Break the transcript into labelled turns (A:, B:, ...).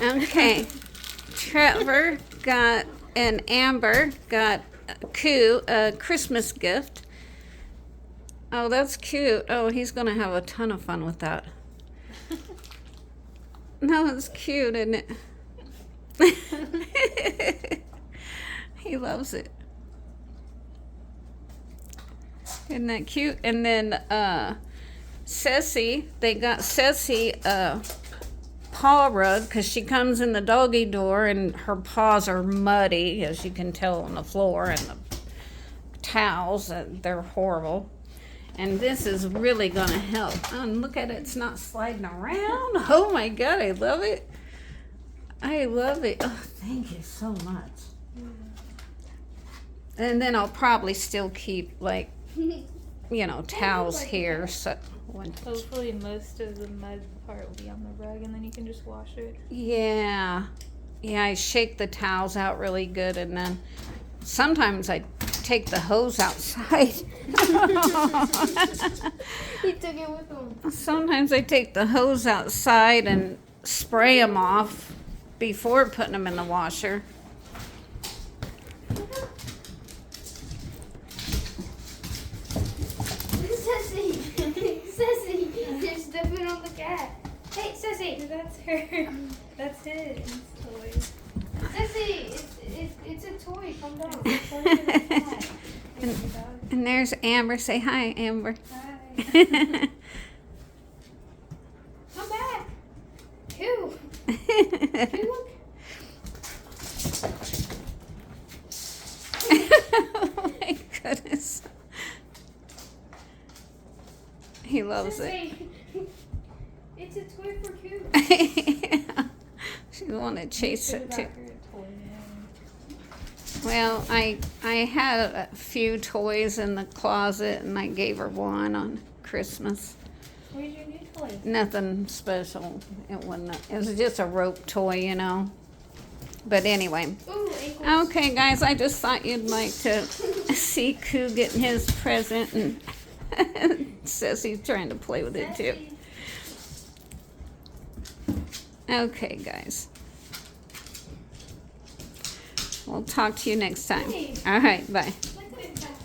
A: Okay. Trevor got and Amber got Koo a Christmas gift. Oh, that's cute. Oh, he's gonna have a ton of fun with that. No, it's cute, isn't it? He loves it. Isn't that cute? And then Sesi, they got Sesi a paw rug because she comes in the doggy door and her paws are muddy, as you can tell on the floor, and the towels, they're horrible. And this is really gonna help. Oh, and look at it, it's not sliding around. Oh my God, I love it. I love it. Oh, thank you so much. And then I'll probably still keep, like, you know, towels here. So
B: hopefully most of the mud part will be on the rug, and then you can just wash it.
A: Yeah, I shake the towels out really good, and then sometimes I take the hose outside.
C: He took it with him.
A: Sometimes I take the hose outside and spray them off before putting them in the washer.
C: Sesi, Sesi, you're stepping on the cat. Hey, Sesi.
B: That's her. That's his toy.
C: Sesi, it's a toy. Come down.
A: And there's Amber. Say hi, Amber.
B: Hi.
C: Come back. Koo. Koo, look.
A: Oh my goodness. He loves it.
C: Sesi, it's a toy for Koo.
A: Yeah. She wanted to chase it too. Well, I had a few toys in the closet, and I gave her one on Christmas.
B: Where's your new toy?
A: Nothing special. It wasn't. It was just a rope toy, you know. But anyway.
C: Ooh, ankles.
A: Okay, guys, I just thought you'd like to see Koo getting his present, and says he's trying to play with it too. Okay, guys. We'll talk to you next time. All right, bye.